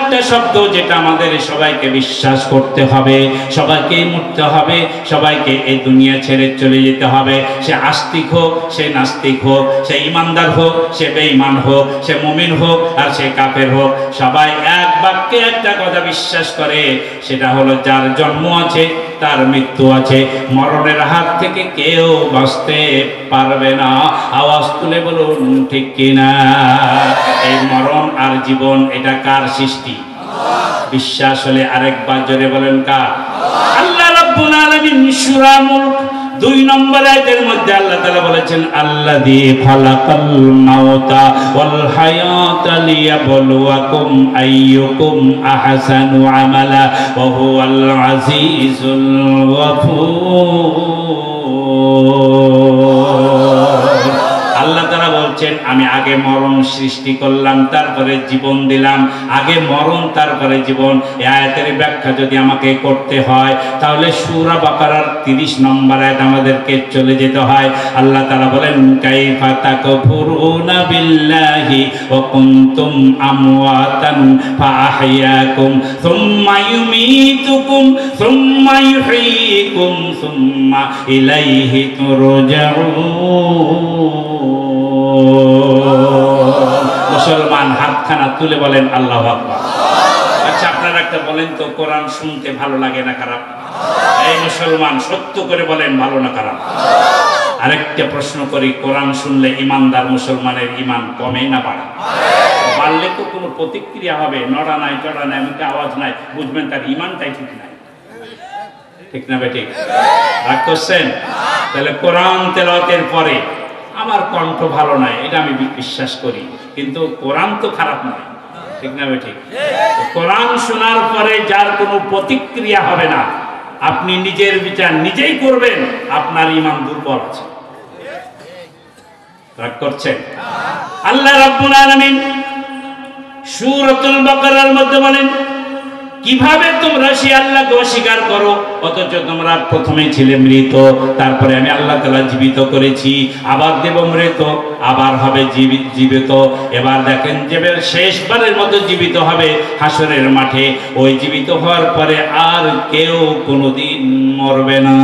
একটা শব্দ যেটা আমাদের সবাইকে বিশ্বাস করতে হবে, সবাইকে মরতে হবে, সবাইকে এই দুনিয়া ছেড়ে চলে যেতে হবে। সে আস্তিক হোক, সে নাস্তিক হোক, সে ইমানদার হোক, সে বেঈমান হোক, সে মুমিন হোক আর সে কাফের হোক, সবাই এক বাক্যে একটা কথা বিশ্বাস করে, সেটা হলো যার জন্ম আছে তার মৃত্যু আছে, মরণের হাত থেকে কেউ বাঁচতে পারবে না। আওয়াজ তুলে বলুন ঠিক কিনা? এই মরণ আর জীবন এটা কার সৃষ্টি? বিশ্বাস হলে আরেকবার জোরে বলেন কার? আল্লাহ রাব্বুল আলামিন সূরা মুলক 2 নম্বর আয়াতের মধ্যে আল্লাহ তাআলা বলেছেন, আল্লাযী খালাকাল মাউতা ওয়াল হায়াতা লিয়াবলুয়াকুম আইয়ুকুম আহসানু আমালা ওয়া হুয়াল আজিজুল গফুর। আল্লাহ তাআলা বলছেন, আমি আগে মরণ সৃষ্টি করলাম, তারপরে জীবন দিলাম। আগে মরণ তারপরে জীবন। এই আয়াতের ব্যাখ্যা যদি আমাকে করতে হয় তাহলে সূরা বাকারার 30 নম্বর আয়াত আমাদেরকে চলে যেতে হয়। আল্লাহ তাআলা বলেন, কাইফা তাকফুরুনা বিল্লাহি ওয়া কুনতুম আমওয়াতান ফাআহইয়াকুম সুম্মা ইউমীতুকুম সুম্মা ইউহয়ীকুম সুম্মা ইলাইহি তুরজাউন। মুসলমান হাতখানা তুলে বলেন আল্লাহু আকবার। আচ্ছা, আপনারা একটা বলেন তো, কোরআন শুনতে ভালো লাগে না খারাপ? এই মুসলমান সত্য করে বলেন, ভালো না খারাপ? আরেকটা প্রশ্ন করি, কোরআন শুনলে ইমানদার মুসলমানের ইমান কমে না বাড়ে? বাড়লে তো কোনো প্রতিক্রিয়া হবে, নড়া নাই চড়া নাই, মুখে আওয়াজ নাই, বুঝবেন তার ইমানটাই ঠিক নাই। ঠিক না বেটি? রাগ করছেন? তাহলে কোরআন তেলাওয়াতের পরে আমার কণ্ঠ ভালো নয়, এটা আমি বিশ্বাস করি, কিন্তু কোরআন তো খারাপ নয়। ঠিক না বেটি? কোরআন শোনার পরে যার কোনো প্রতিক্রিয়া হবে না, আপনি নিজের বিচার নিজেই করবেন, আপনার ঈমান দুর্বল আছে। রাগ করছেন? আল্লাহ রাব্বুল আলামিন সূরাতুল বাকারার মধ্যে বলেন, কিভাবে তোমরা সে আল্লাহকে অস্বীকার করো, অথচ তোমরা প্রথমে ছিলে মৃত, তারপরে আমি আল্লাহ তাআলা জীবিত করেছি, আবার দেব মৃত, আবার হবে জীবিত। এবার দেখেন যে শেষবারের মতো জীবিত হবে হাসরের মাঠে। ওই জীবিত হওয়ার পরে আর কেউ কোনোদিন মরবে না,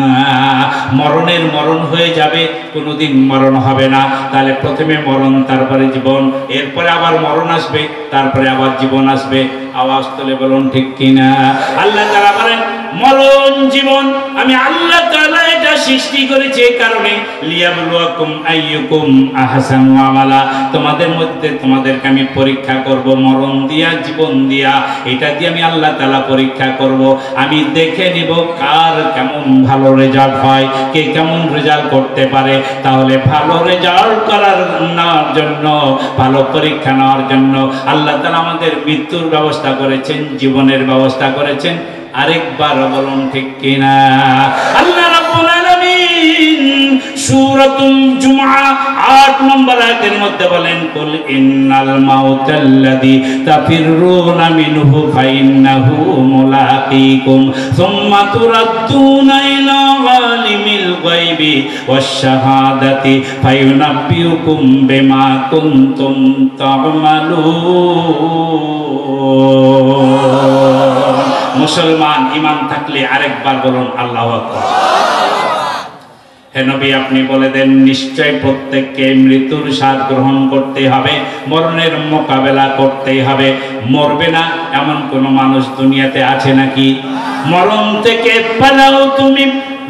মরণের মরণ হয়ে যাবে, কোনোদিন মরণ হবে না। তাহলে প্রথমে মরণ, তারপরে জীবন, এরপরে আবার মরণ আসবে, তারপরে আবার জীবন আসবে। আওয়াজ তুলে বলুন ঠিক কিনা? আল্লাহ তাআলা বলেন, মরণ জীবন আমি আল্লাহ তাআলা এটা সৃষ্টি করেছি এই কারণে, লিয়াবলুয়াকুম আইয়ুকুম আহসানু আমালা, তোমাদের মধ্যে তোমাদেরকে আমি পরীক্ষা করব, মরণ দিয়া জীবন দিয়া, এটা দিয়ে আমি আল্লাহ তাআলা পরীক্ষা করব। আমি দেখে নিব কার কেমন ভালো রেজাল্ট হয়, কে কেমন রেজাল্ট করতে পারে। তাহলে ভালো রেজাল্ট করার জন্য, ভালো পরীক্ষা নেওয়ার জন্য আল্লাহ তাআলা আমাদের মৃত্যুর ব্যবস্থা করেছেন, জীবনের ব্যবস্থা করেছেন। আরেকবার বলুন ঠিক কিনা? আল্লাহ রাব্বুল আলামিন সূরাতুল জুমআ 8 নম্বর আয়াতের মধ্যে বলেন, কুল ইন্নাল মাউতাল্লাযী তাফিররুনা মিনহু ফাইন্নাহু মুলাকীকুম সুম্মা তুরাদ্দুনা ইলা আলিমিল গায়বি ওয়াশ শাহাদাতি ফায়ুনাব্বিউকুম বিমা কুনতুম তা'মালুন। মুসলমান ঈমান থাকলে আরেকবার বলুন আল্লাহু আকবার। হে নবী, আপনি বলে দেন, নিশ্চয় প্রত্যেককে মৃত্যুর স্বাদ গ্রহণ করতে হবে, মরণের মোকাবেলা করতেই হবে। মরবে না এমন কোন মানুষ দুনিয়াতে আছে নাকি? মরণ থেকে পালাও তুমি,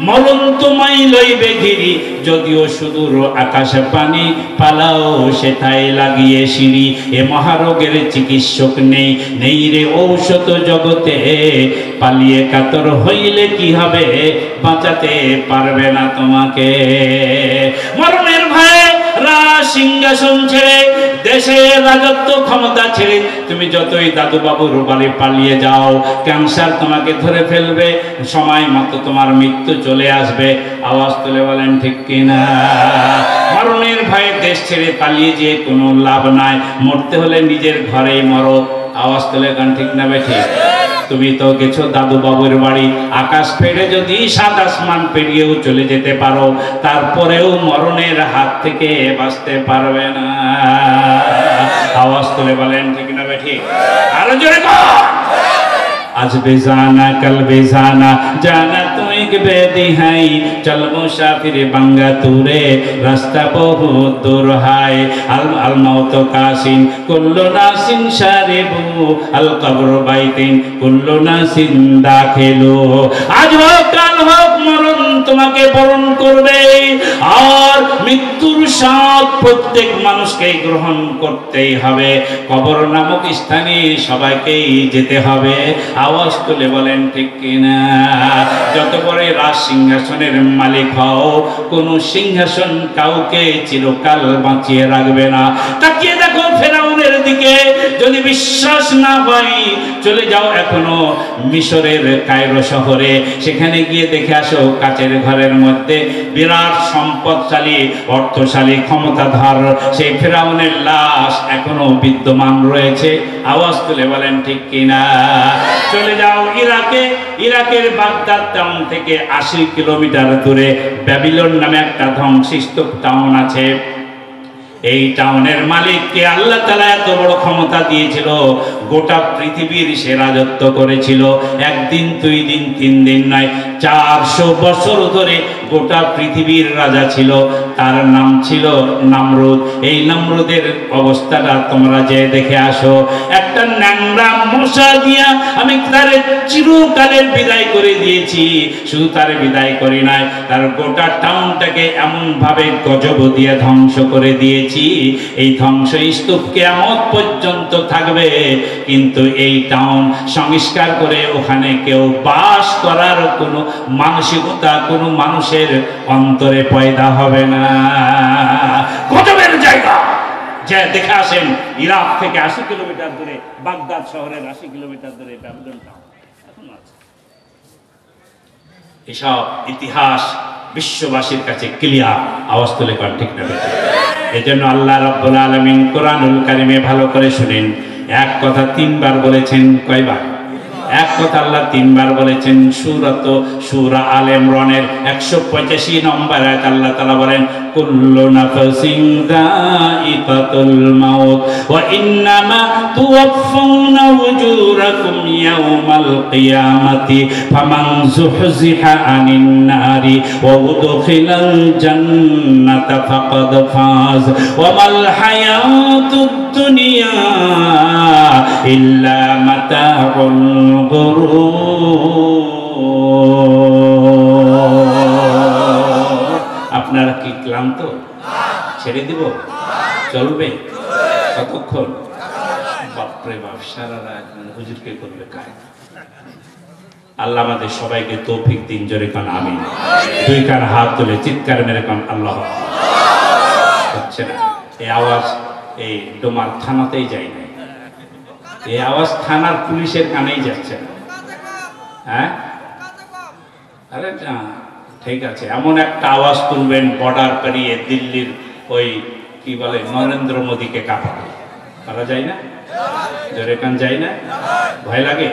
মরণ তোমায় লইবে ঘিরি, যদিও সুদূর আকাশে পানি, পালাও সেথায় লাগিয়ে সিঁড়ি। এ মহারোগের চিকিৎসক নেই, নেই রে ঔষধ জগতে, পালিয়ে কাতর হইলে কি হবে, বাঁচাতে পারবে না তোমাকে। মরণের ভয়ে সিংহাসন ছেড়ে, দেশের রাজত্ব ক্ষমতা ছেড়ে তুমি যতই দাদু বাবুর বাড়ি পালিয়ে যাও, ক্যান্সার তোমাকে ধরে ফেলবে, সময় মতো তোমার মৃত্যু চলে আসবে। আওয়াজ তুলে বলেন ঠিক কিনা? মরণের ভয়ে দেশ ছেড়ে পালিয়ে যেয়ে কোনো লাভ নাই, মরতে হলে নিজের ঘরেই মরো। আওয়াজ তুলে গান ঠিক না বেঠি? তুমি তো গেছো দাদু বাবুর বাড়ি, আকাশ পেড়ে যদি 7 আসমান পেরিয়েও চলে যেতে পারো, তারপরেও মরণের হাত থেকে বাঁচতে পারবে না। আওয়াজ তুলে বলেন ঠিক না বেঠি? আরো জোরে বল। আজ বেজানা কাল বেজানা জানা তো এক বেদিহাই চল মুসাফির বাঙ্গা তুরে রাস্তা বহু দূর হায় আল মাউত কাসিন কুল্লু নাসিন শারিবু আল কবর বাইতিন কুল্লু নাসিন দাখিলু আজ হোক কাল হোক মরণ তোমাকে বরণ করবে আর মৃত্যুর স্বাদ প্রত্যেক মানুষকে গ্রহণ করতেই হবে কবর নামক স্থানে সবাইকেই যেতে হবে আওয়াজ তুলে বলেন ঠিক কিনা যত বড় রাজ সিংহাসনের মালিক হও কোন সিংহাসন কাউকে চিরকাল বাঁচিয়ে রাখবে না তাকিয়ে দেখো ফেরাউনের দিকে যদি বিশ্বাস না হয় চলে যাও এখনো মিশরের কায়রো শহরে সেখানে গিয়ে দেখে আসো কাচের ঘরের মধ্যে বিরাট সম্পদশালী অর্থশালী ক্ষমতাধর সেই ফেরাউনের লাশ এখনো বিদ্যমান রয়েছে আওয়াজ তুলে বলেন ঠিক কিনা চলে যাও ইরাকের বাগদাদ টাউন থেকে 80 কিলোমিটার দূরে ব্যাবিলন নামে একটা ধ্বংসস্তূপ টাউন আছে এই টাউনের মালিককে আল্লাহ তাআলা এত বড় ক্ষমতা দিয়েছিল গোটা পৃথিবীর সে রাজত্ব করেছিল একদিন দুই দিন তিন দিন নয় 400 বছর ধরে গোটা পৃথিবীর রাজা ছিল তার নাম ছিল নমরুদ এই নমরুদের অবস্থাটা তোমরা যে দেখে আসো একটা ন্যাংরা মশা দিয়া আমি তার চিরকালের বিদায় করে দিয়েছি শুধু তার বিদায় করি নাই তার গোটা টাউনটাকে এমন ভাবে গজব দিয়ে ধ্বংস করে দিয়েছি এই ধ্বংসস্তূপ কিয়ামত পর্যন্ত থাকবে কিন্তু এই টাউন সংস্কার করে ওখানে কেউ বাস করার কোনো মানসিকতা কোনো মানুষের অন্তরে পয়দা হবে না গজবের জায়গা যে দেখে আসেন ইরাক থেকে 80 কিলোমিটার দূরে বাগদাদ শহরের 80 কিলোমিটার দূরে ব্যাবিলন টাউন এখন আছে এসব ইতিহাস বিশ্ববাসীর কাছে ক্লিয়ার আওয়াজ তুলে কোন ঠিক না এজন্য আল্লাহ রাব্বুল আলামিন কোরআনুল কারীমে ভালো করে শুনেন এক কথা তিনবার বলেছেন কয়বার এক কথা আল্লাহ তিনবার বলেছেন সূরা আলে ইমরানের 185 নম্বর আয়াত আল্লাহ তাআলা বলেন কুল্লু নাফসিন যায়িকাতুল মাউত ওয়া ইন্নামা তুওয়াফাউনা উজুরাকুম ইয়াওমাল কিয়ামাতি ফামান যুহজিহা আনিন নারি ওয়া উদখিলাল জান্নাতা ফাকাদ ফাজ ওয়া মাল হায়াতুদ দুনিয়া ইল্লা মাতাউল আপনারা কি ক্লান্ত ছেড়ে দিব চলবে কতক্ষণ বাপরে বাপ সারা রাত হুজুরকে করবে কাজ আল্লাহ আমাদের সবাইকে তৌফিক দিন জোরে কান আমিন দুই কান হাত তুলে চিৎকার মেরে কান আল্লাহ হচ্ছে না এই আওয়াজ এই ডোমার থানাতেই যায় না এই আওয়াজ থানার পুলিশের কানেই যাচ্ছে না হ্যাঁ আরে না ঠিক আছে এমন একটা আওয়াজ তুলবেন বর্ডার পেরিয়ে দিল্লির ওই কি বলে নরেন্দ্র মোদীকে কাঁপাবে পারা যায় না জোরে কান যায় না ভয় লাগে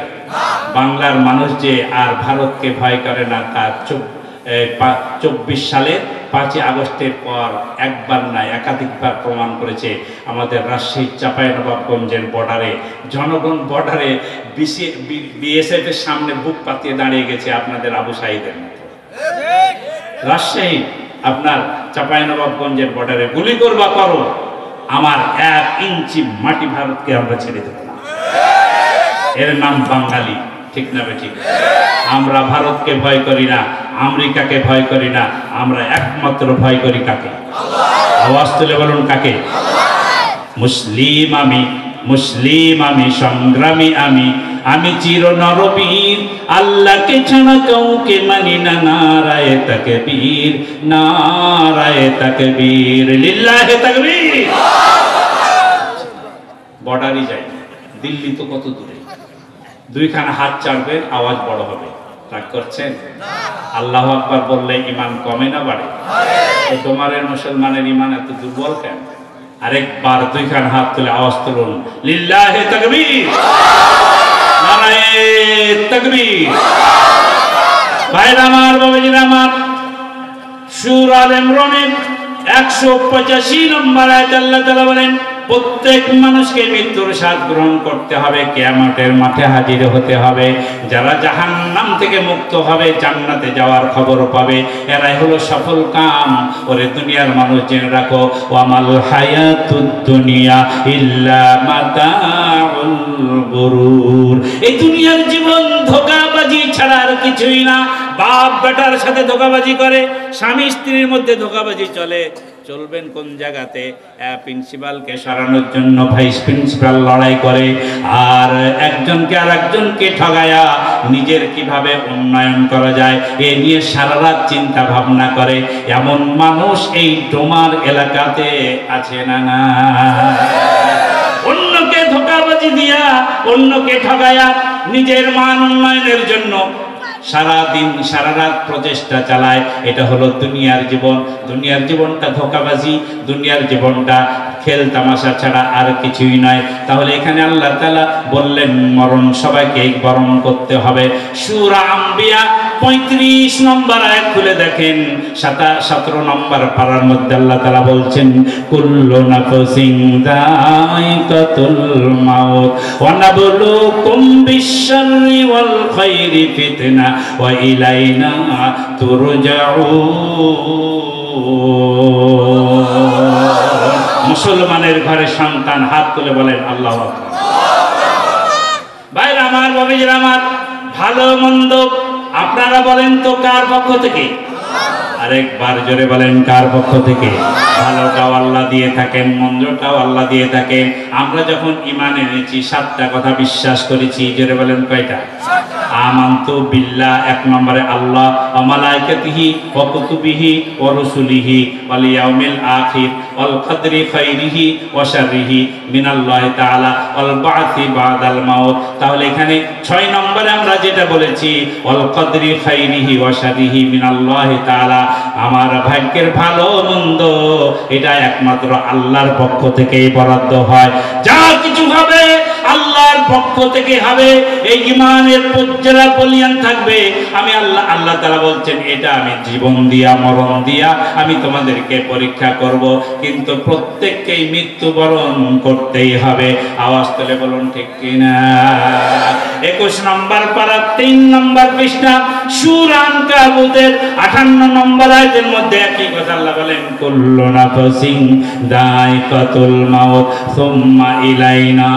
বাংলার মানুষ যে আর ভারতকে ভয় করে না তার 24 সালে 5 আগস্টের পর একবার না একাধিকবার প্রমাণ করেছে আমাদের রাজশাহীর চাঁপাইনবাবগঞ্জের বর্ডারে জনগণ বর্ডারে বিএসএফ এর সামনে বুক পাতিয়ে দাঁড়িয়ে গেছে আপনাদের আবু সাঈদের মতো রাজশাহী আপনার চাঁপাইনবাবগঞ্জের বর্ডারে গুলি করবা করো আমার 1 ইঞ্চি মাটি ভারতকে আমরা ছেড়ে দেব না এর নাম বাঙালি ঠিক না ঠিক আমরা ভারতকে ভয় করি না আমেরিকাকে ভয় করি না আমরা একমাত্র ভয় করি কাকে আওয়াজ তুলে বলুন কাকে মুসলিম আমি সংগ্রামী আমি চির নরবীর আল্লাহকে ছাড়া কাউকে মানি না নারায়ে তাকবীর লিল্লাহি তাকবীর বর্ডারই যাই দিল্লি তো কত দূরে দুইখানা হাত চাড়বে আওয়াজ বড় হবে রাগ করছেন আল্লাহু আকবার বললে ঈমান কমে না বাড়ে তোমাদের মুসলমানের ঈমান এত দুর্বল কেন আরেকবার দুইখানা হাত তুলে আওয়াজ তুলুন লিল্লাহি তাকবীর নারায়ে তাকবীর ভাইরা আমার বাবাজিরা আমার সূরা আল ইমরানের 185 নম্বর আয়াতে আল্লাহ তাআলা বলেন প্রত্যেক মানুষকে মৃত্যুর স্বাদ গ্রহণ করতে হবে, কিয়ামতের মাঠে হাজির হতে হবে। যারা জাহান্নাম থেকে মুক্ত হবে, জান্নাতে যাওয়ার খবর পাবে, এরাই হলো সফল কাম। ওরে দুনিয়ার মানুষ জেনে রাখো, ওয়ামাল হায়াতুদ দুনিয়া ইল্লা মাতাউল গুরুর। এই দুনিয়ার জীবন ধোঁকাবাজি ছাড়া আর কিছুই না। বাপ বেটার সাথে ধোঁকাবাজি করে, স্বামী স্ত্রীর মধ্যে ধোঁকাবাজি চলে। চলবেন কোন জায়গাতে? প্রিন্সিপালকে সরানোর জন্য ভাইস প্রিন্সিপাল লড়াই করে, আর একজনকে আর একজনকে ঠগায়া নিজের কিভাবে উন্নয়ন করা যায় এ নিয়ে সারা রাত চিন্তা ভাবনা করে। এমন মানুষ এই ডোমার এলাকাতে আছে না? না, অন্যকে ধোঁকাবাজি দিয়া, অন্যকে ঠগায়া নিজের মান উন্নয়নের জন্য সারা দিন সারা রাত প্রচেষ্টা চালায়। এটা হলো দুনিয়ার জীবন। দুনিয়ার জীবনটা ধোঁকাবাজি, দুনিয়ার জীবনটা খেল তামাশা ছাড়া আর কিছুই নয়। তাহলে এখানে আল্লাহ তাআলা বললেন মরণ সবাইকে বরণ করতে হবে। সূরা আম্বিয়া 35 নম্বর আয়াত খুলে দেখেন, 17 নম্বর পারার মধ্যে আল্লাহ তাআলা বলছেন, কুল্লু নাফসিন যায়িকাতুল মাউত ওয়া নাবলুকুম বিশ-শাররি ওয়াল খাইরি ফিতনা ওয়া ইলাইনা তুরজাউন। মুসলমানের ঘরে সন্তান হাত তুলে বলেন আল্লাহু আকবার। ভাইরা আমার, বাবাজিরা আমার, ভালো মন্দ আপনারা বলেন তো কার পক্ষ থেকে? আরেকবার জোরে বলেন, কার পক্ষ থেকে? ভালোটাও আল্লাহ দিয়ে থাকেন, মন্দটাও আল্লাহ দিয়ে থাকেন। আমরা যখন ঈমান এনেছি 7টা কথা বিশ্বাস করেছি। জোরে বলেন কয়টা? আমানতু বিল্লাহ, 1 নম্বরে আল্লাহ, ওয়া মালাইকাতিহি ওয়া কুতুবিহি ওয়া রুসুলিহি ওয়াল ইয়াউমিল আখির ওয়াল কদরি খাইরিহি ওয়া শাররিহি মিনাল্লাহি তাআলা ওয়াল বা'থি বা'দাল মাউত। তাহলে এখানে 6 নম্বরে আমরা যেটা বলেছি, ওয়াল কদরি খাইরিহি ওয়া শাররিহি মিনাল্লাহি তাআলা, আমার ভাগ্যের ভালো মন্দ এটা একমাত্র আল্লাহর পক্ষ থেকেই বরাদ্দ হয়। যা কিছু হবে আল্লাহর পক্ষ থেকে হবে। এই ঈমানের যারা বলিয়ান থাকবে, আমি আল্লাহ তাআলা বলছেন এটা আমি জীবন দিয়া মরণ দিয়া আমি তোমাদেরকে পরীক্ষা করব, কিন্তু প্রত্যেককেই মৃত্যুবরণ করতেই হবে। আওয়াজ তুলে বলুন ঠিক কিনা? 21 নম্বর পারা 3 নম্বর পৃষ্ঠা সূরা আনকাবুতের 58 নম্বর আয়াতের মধ্যে একই কথা আল্লাহ বলেন, কুল্লু নাফসিন যায়িকাতুল মাউত সুম্মা ইলাইনা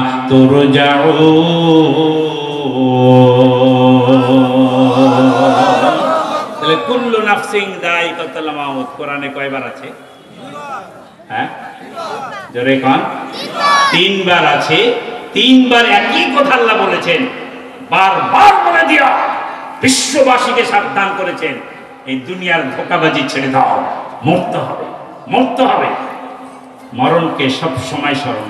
তাহলে কুল্লু নাফসিন যায়িকাতুল মাউত কোরআনে কয়বার আছে? হ্যাঁ, জোরে কোন? 3 বার আছে। 3 বার একই কথা আল্লাহ বলেছেন, বারবার বলে দিয়া বিশ্ববাসীকে সাবধান করেছেন, এই দুনিয়ার ধোঁকাবাজি ছেড়ে দাও, মরতে হবে, মরতে হবে। মরণকে সব সময় স্মরণ